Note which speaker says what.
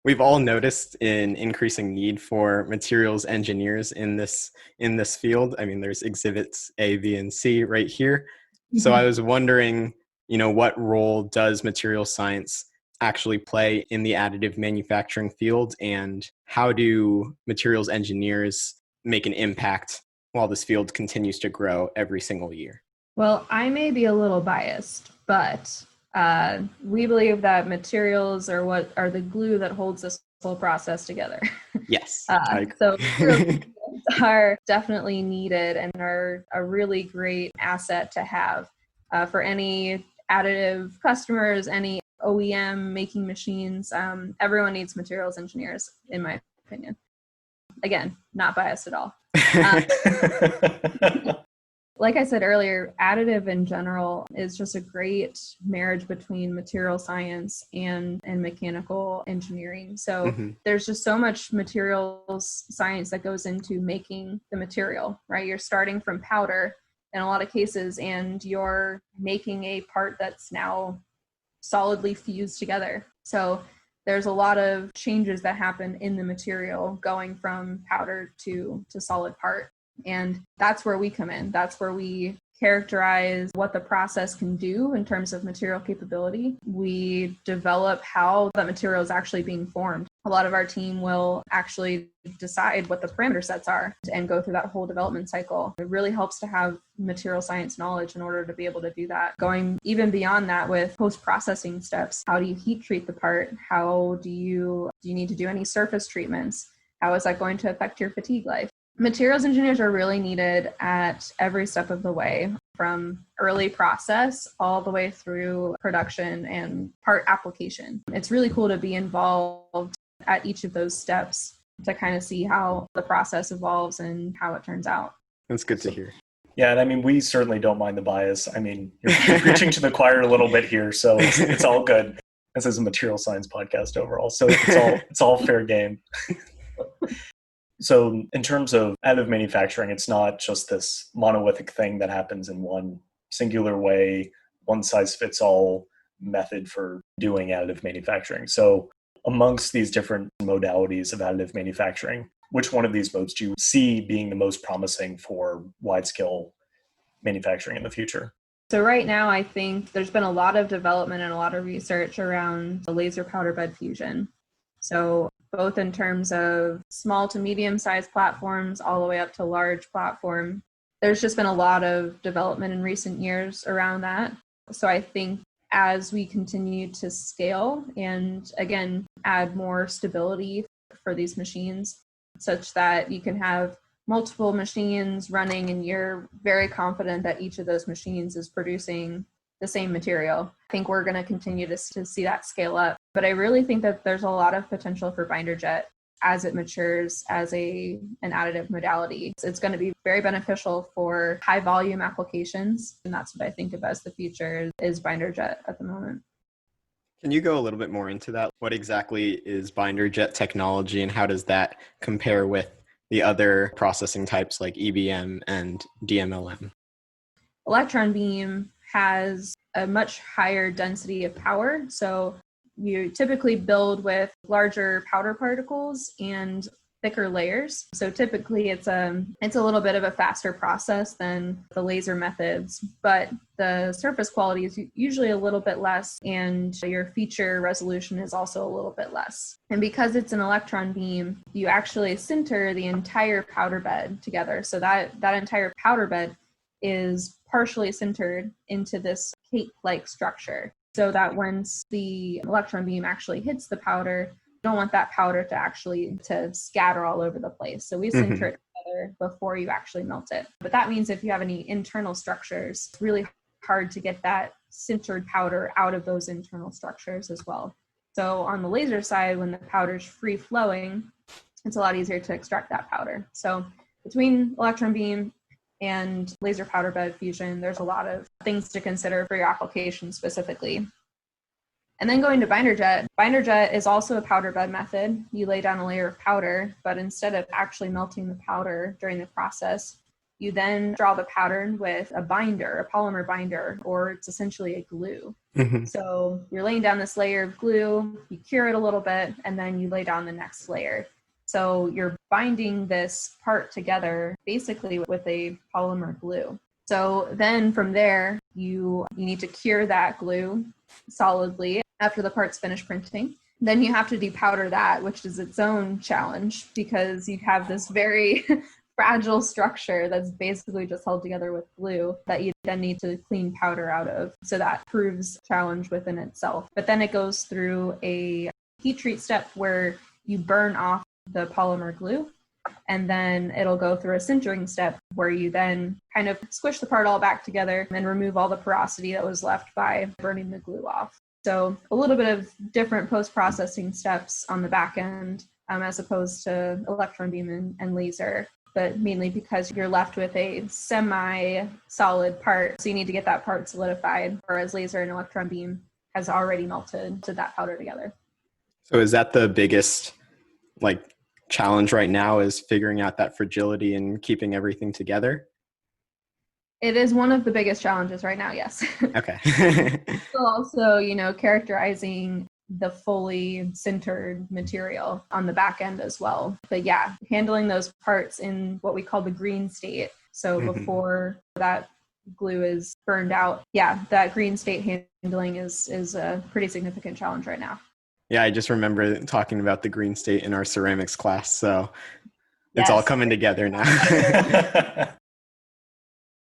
Speaker 1: we've all noticed an increasing need for materials engineers in this field. I mean, there's exhibits A, B, and C right here. So I was wondering, what role does material science actually play in the additive manufacturing field, and how do materials engineers make an impact while this field continues to grow every single year?
Speaker 2: Well, I may be a little biased, but we believe that materials are what are the glue that holds this whole process together.
Speaker 1: Yes.
Speaker 2: So materials are definitely needed and are a really great asset to have for any additive customers, any OEM making machines. Everyone needs materials engineers, in my opinion. Again, not biased at all. Like I said earlier, additive in general is just a great marriage between material science and mechanical engineering. So there's just so much materials science that goes into making the material, right? You're starting from powder in a lot of cases, and you're making a part that's now solidly fused together. So there's a lot of changes that happen in the material going from powder to solid part. And that's where we come in. That's where we characterize what the process can do in terms of material capability. We develop how the material is actually being formed. A lot of our team will actually decide what the parameter sets are and go through that whole development cycle. It really helps to have material science knowledge in order to be able to do that. Going even beyond that with post-processing steps, how do you heat treat the part? How do you need to do any surface treatments? How is that going to affect your fatigue life? Materials engineers are really needed at every step of the way, from early process all the way through production and part application. It's really cool to be involved at each of those steps to kind of see how the process evolves and how it turns out.
Speaker 1: That's good to hear.
Speaker 3: Yeah, and I mean, we certainly don't mind the bias. I mean, you're preaching to the choir a little bit here, so it's all good. This is a material science podcast overall, so it's all fair game. So in terms of additive manufacturing, it's not just this monolithic thing that happens in one singular way, one size fits all method for doing additive manufacturing. So amongst these different modalities of additive manufacturing, which one of these modes do you see being the most promising for wide-scale manufacturing in the future?
Speaker 2: So right now, I think there's been a lot of development and a lot of research around the laser powder bed fusion. So both in terms of small to medium-sized platforms all the way up to large platform. There's just been a lot of development in recent years around that. So I think as we continue to scale and, again, add more stability for these machines, such that you can have multiple machines running and you're very confident that each of those machines is producing the same material. I think we're going to continue to see that scale up. But I really think that there's a lot of potential for binder jet as it matures as an additive modality. It's going to be very beneficial for high volume applications. And that's what I think of as the future is binder jet at the moment.
Speaker 1: Can you go a little bit more into that? What exactly is binder jet technology, and how does that compare with the other processing types like EBM and DMLM?
Speaker 2: Electron beam has a much higher density of power. So you typically build with larger powder particles and thicker layers. So typically it's a little bit of a faster process than the laser methods, but the surface quality is usually a little bit less, and your feature resolution is also a little bit less. And because it's an electron beam, you actually sinter the entire powder bed together. So that entire powder bed is partially sintered into this cake-like structure, so that once the electron beam actually hits the powder, you don't want that powder to scatter all over the place. So we sinter it together before you actually melt it. But that means if you have any internal structures, it's really hard to get that sintered powder out of those internal structures as well. So on the laser side, when the powder's free flowing, it's a lot easier to extract that powder. So between electron beam and laser powder bed fusion, there's a lot of things to consider for your application specifically. And then going to binder jet is also a powder bed method. You lay down a layer of powder, but instead of actually melting the powder during the process, You then draw the pattern with a binder, a polymer binder, or it's essentially a glue. So you're laying down this layer of glue, you cure it a little bit, and then you lay down the next layer. So you're binding this part together basically with a polymer glue. So then from there, you need to cure that glue solidly after the part's finished printing. Then you have to depowder that, which is its own challenge because you have this very fragile structure that's basically just held together with glue that you then need to clean powder out of. So that proves a challenge within itself. But then it goes through a heat treat step where you burn off the polymer glue, and then it'll go through a sintering step where you then kind of squish the part all back together and remove all the porosity that was left by burning the glue off. So a little bit of different post-processing steps on the back end as opposed to electron beam and laser, but mainly because you're left with a semi-solid part. So you need to get that part solidified, whereas laser and electron beam has already melted to that powder together.
Speaker 1: So is that the biggest challenge right now, is figuring out that fragility and keeping everything together?
Speaker 2: It is one of the biggest challenges right now, yes.
Speaker 1: Okay.
Speaker 2: Still also, characterizing the fully sintered material on the back end as well. But yeah, handling those parts in what we call the green state. So before that glue is burned out, that green state handling is a pretty significant challenge right now.
Speaker 1: Yeah, I just remember talking about the green state in our ceramics class. So it's all coming together now.